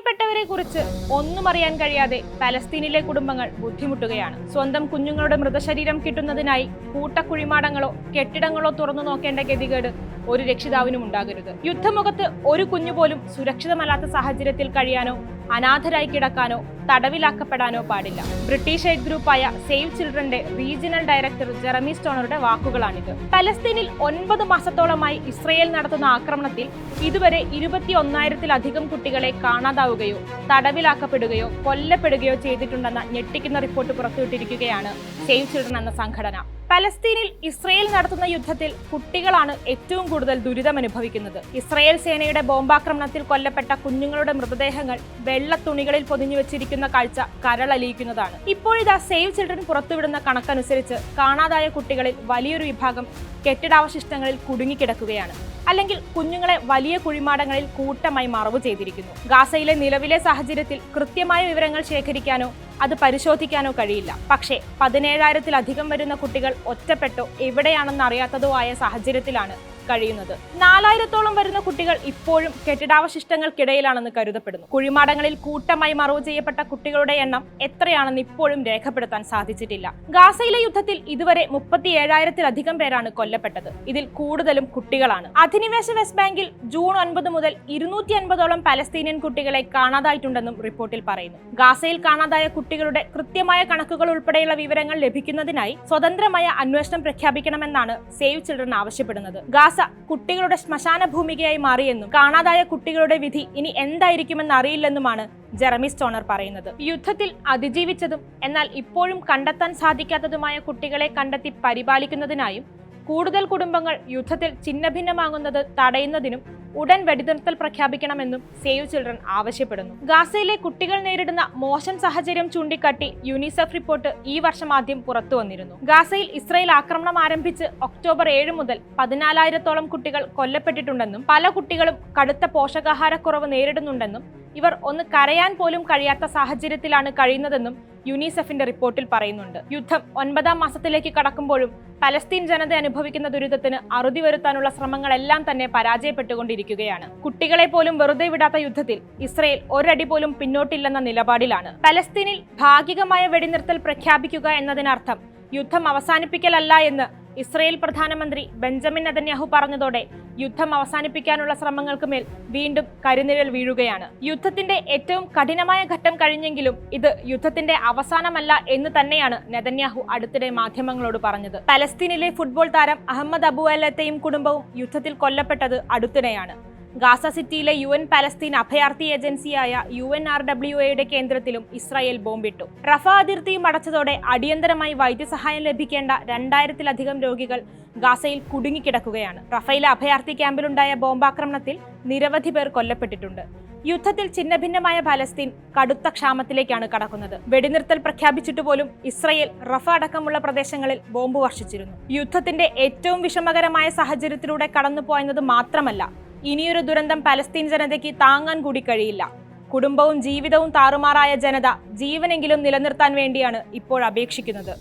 കൊല്ലപ്പെട്ടവരെ കുറിച്ച് ഒന്നും അറിയാൻ കഴിയാതെ പലസ്തീനിലെ കുടുംബങ്ങൾ ബുദ്ധിമുട്ടുകയാണ്. സ്വന്തം കുഞ്ഞുങ്ങളുടെ മൃതശരീരം കിട്ടുന്നതിനായി കൂട്ടക്കുഴിമാടങ്ങളോ കെട്ടിടങ്ങളോ തുറന്നു നോക്കേണ്ട ഗതികേട് ഒരു രക്ഷിതാവിനും ഉണ്ടാകരുത്. യുദ്ധമുഖത്ത് ഒരു കുഞ്ഞുപോലും സുരക്ഷിതമല്ലാത്ത സാഹചര്യത്തിൽ കഴിയാനോ അനാഥരായി കിടക്കാനോ തടവിലാക്കപ്പെടാനോ പാടില്ല. ബ്രിട്ടീഷ് എയ്ഡ് ഗ്രൂപ്പായ സേവ് ചിൽഡ്രന്റെ റീജിയണൽ ഡയറക്ടർ ജെറമി സ്റ്റോണറുടെ വാക്കുകളാണിത്. പലസ്തീനിൽ 9 മാസത്തോളമായി ഇസ്രയേൽ നടത്തുന്ന ആക്രമണത്തിൽ ഇതുവരെ 21,000-ലധികം കുട്ടികളെ കാണാതാവുകയോ തടവിലാക്കപ്പെടുകയോ കൊല്ലപ്പെടുകയോ ചെയ്തിട്ടുണ്ടെന്ന ഞെട്ടിക്കുന്ന റിപ്പോർട്ട് പുറത്തുവിട്ടിരിക്കുകയാണ് സേവ് ചിൽഡ്രൻ എന്ന സംഘടന. പലസ്തീനിൽ ഇസ്രയേൽ നടത്തുന്ന യുദ്ധത്തിൽ കുട്ടികളാണ് ഏറ്റവും കൂടുതൽ ദുരിതമനുഭവിക്കുന്നത്. ഇസ്രയേൽ സേനയുടെ ബോംബാക്രമണത്തിൽ കൊല്ലപ്പെട്ട കുഞ്ഞുങ്ങളുടെ മൃതദേഹങ്ങൾ വെള്ള തുണികളിൽ പൊതിഞ്ഞു വെച്ചിരിക്കുന്ന കാഴ്ച കരളലിയിക്കുന്നതാണ്. ഇപ്പോഴിതാ സേവ് ചിൽഡ്രൻ പുറത്തുവിടുന്ന കണക്കനുസരിച്ച് കാണാതായ കുട്ടികളിൽ വലിയൊരു വിഭാഗം കെട്ടിടാവശിഷ്ടങ്ങളിൽ കുടുങ്ങിക്കിടക്കുകയാണ്, അല്ലെങ്കിൽ കുഞ്ഞുങ്ങളെ വലിയ കുഴിമാടങ്ങളിൽ കൂട്ടമായി മറവ് ചെയ്തിരിക്കുന്നു. ഗാസയിലെ നിലവിലെ സാഹചര്യത്തിൽ കൃത്യമായ വിവരങ്ങൾ ശേഖരിക്കാനോ അത് പരിശോധിക്കാനോ കഴിയില്ല. പക്ഷേ 17,000-ലധികം വരുന്ന കുട്ടികൾ ഒറ്റപ്പെട്ടോ എവിടെയാണെന്ന് അറിയാത്തതോ ആയ സാഹചര്യത്തിലാണ് കഴിയുന്നത്. 4,000-ഓളം വരുന്ന കുട്ടികൾ ഇപ്പോഴും കെട്ടിടാവശിഷ്ടങ്ങൾക്കിടയിലാണെന്ന് കരുതപ്പെടുന്നു. കുഴിമാടങ്ങളിൽ കൂട്ടമായി മറവ് ചെയ്യപ്പെട്ട കുട്ടികളുടെ എണ്ണം എത്രയാണെന്ന് ഇപ്പോഴും രേഖപ്പെടുത്താൻ സാധിച്ചിട്ടില്ല. ഗാസയിലെ യുദ്ധത്തിൽ ഇതുവരെ 37,000-ലധികം പേരാണ് കൊല്ലപ്പെട്ടത്. ഇതിൽ കൂടുതലും കുട്ടികളാണ്. അധിനിവേശ വെസ്റ്റ് ബാങ്കിൽ ജൂൺ 9 മുതൽ 250-ഓളം പലസ്തീനിയൻ കുട്ടികളെ കാണാതായിട്ടുണ്ടെന്നും റിപ്പോർട്ടിൽ പറയുന്നു. ഗാസയിൽ കാണാതായ കുട്ടികളുടെ കൃത്യമായ കണക്കുകൾ ഉൾപ്പെടെയുള്ള വിവരങ്ങൾ ലഭിക്കുന്നതിനായി സ്വതന്ത്രമായ അന്വേഷണം പ്രഖ്യാപിക്കണമെന്നാണ് സേവ് ചിൽഡ്രൻ ആവശ്യപ്പെടുന്നത്. ഗാസ കുട്ടികളുടെ ശ്മശാന ഭൂമികയായി മാറിയെന്നും കാണാതായ കുട്ടികളുടെ വിധി ഇനി എന്തായിരിക്കുമെന്ന് അറിയില്ലെന്നുമാണ് ജെറമി സ്റ്റോണർ പറയുന്നത്. യുദ്ധത്തിൽ അതിജീവിച്ചതും എന്നാൽ ഇപ്പോഴും കണ്ടെത്താൻ സാധിക്കാത്തതുമായ കുട്ടികളെ കണ്ടെത്തി പരിപാലിക്കുന്നതിനായും കൂടുതൽ കുടുംബങ്ങൾ യുദ്ധത്തിൽ ഛിന്നഭിന്നമാകുന്നത് തടയുന്നതിനും ഉടൻ വെടിനിർത്തൽ പ്രഖ്യാപിക്കണമെന്നും സേവ് ചിൽഡ്രൻ ആവശ്യപ്പെടുന്നു. ഗാസയിലെ കുട്ടികൾ നേരിടുന്ന മോശം സാഹചര്യം ചൂണ്ടിക്കാട്ടി യുനിസെഫ് റിപ്പോർട്ട് ഈ വർഷം ആദ്യം പുറത്തു വന്നിരുന്നു. ഗാസയിൽ ഇസ്രയേൽ ആക്രമണം ആരംഭിച്ച് ഒക്ടോബർ 7 മുതൽ 14,000-ഓളം കുട്ടികൾ കൊല്ലപ്പെട്ടിട്ടുണ്ടെന്നും പല കുട്ടികളും കടുത്ത പോഷകാഹാരക്കുറവ് നേരിടുന്നുണ്ടെന്നും ഇവർ ഒന്ന് കരയാൻ പോലും കഴിയാത്ത സാഹചര്യത്തിലാണ് കഴിയുന്നതെന്നും യുനിസെഫിന്റെ റിപ്പോർട്ടിൽ പറയുന്നുണ്ട്. യുദ്ധം 9-ാം മാസത്തിലേക്ക് കടക്കുമ്പോഴും പലസ്തീൻ ജനത അനുഭവിക്കുന്ന ദുരിതത്തിന് അറുതി വരുത്താനുള്ള ശ്രമങ്ങളെല്ലാം തന്നെ പരാജയപ്പെട്ടുകൊണ്ടിരിക്കുകയാണ്. കുട്ടികളെ പോലും വെറുതെ വിടാത്ത യുദ്ധത്തിൽ ഇസ്രയേൽ ഒരടി പോലും പിന്നോട്ടില്ലെന്ന നിലപാടിലാണ്. പലസ്തീനിൽ ഭാഗികമായ വെടിനിർത്തൽ പ്രഖ്യാപിക്കുക എന്നതിനർത്ഥം യുദ്ധം അവസാനിപ്പിക്കലല്ല എന്ന് ഇസ്രയേൽ പ്രധാനമന്ത്രി ബെഞ്ചമിൻ നെതന്യാഹു പറഞ്ഞതോടെ യുദ്ധം അവസാനിപ്പിക്കാനുള്ള ശ്രമങ്ങൾക്ക് മേൽ വീണ്ടും കരിനിഴൽ വീഴുകയാണ്. യുദ്ധത്തിന്റെ ഏറ്റവും കഠിനമായ ഘട്ടം കഴിഞ്ഞെങ്കിലും ഇത് യുദ്ധത്തിന്റെ അവസാനമല്ല എന്ന് തന്നെയാണ് നെതന്യാഹു അടുത്തിടെ മാധ്യമങ്ങളോട് പറഞ്ഞത്. പലസ്തീനിലെ ഫുട്ബോൾ താരം അഹമ്മദ് അബു അല്ലത്തെയും കുടുംബവും യുദ്ധത്തിൽ കൊല്ലപ്പെട്ടത് അടുത്തിടെയാണ്. ഗാസ സിറ്റിയിലെ UN പലസ്തീൻ അഭയാർത്ഥി ഏജൻസിയായ UNRWAയുടെ കേന്ദ്രത്തിലും ഇസ്രായേൽ ബോംബിട്ടു. റഫ അതിർത്തിയും അടച്ചതോടെ അടിയന്തരമായി വൈദ്യസഹായം ലഭിക്കേണ്ട 2,000-ലധികം രോഗികൾ ഗാസയിൽ കുടുങ്ങിക്കിടക്കുകയാണ്. റഫയിലെ അഭയാർത്ഥി ക്യാമ്പിലുണ്ടായ ബോംബാക്രമണത്തിൽ നിരവധി പേർ കൊല്ലപ്പെട്ടിട്ടുണ്ട്. യുദ്ധത്തിൽ ഛിന്നഭിന്നമായ പലസ്തീൻ കടുത്ത ക്ഷാമത്തിലേക്കാണ് കടക്കുന്നത്. വെടിനിർത്തൽ പ്രഖ്യാപിച്ചിട്ട് പോലും ഇസ്രയേൽ റഫ അടക്കമുള്ള പ്രദേശങ്ങളിൽ ബോംബ് വർഷിച്ചിരുന്നു. യുദ്ധത്തിന്റെ ഏറ്റവും വിഷമകരമായ സാഹചര്യത്തിലൂടെ കടന്നുപോയെന്നത് മാത്രമല്ല, ഇനിയൊരു ദുരന്തം പലസ്തീൻ ജനതയ്ക്ക് താങ്ങാൻ കൂടി കഴിയില്ല. കുടുംബവും ജീവിതവും താറുമാറായ ജനത ജീവനെങ്കിലും നിലനിർത്താൻ വേണ്ടിയാണ് ഇപ്പോൾ അപേക്ഷിക്കുന്നത്.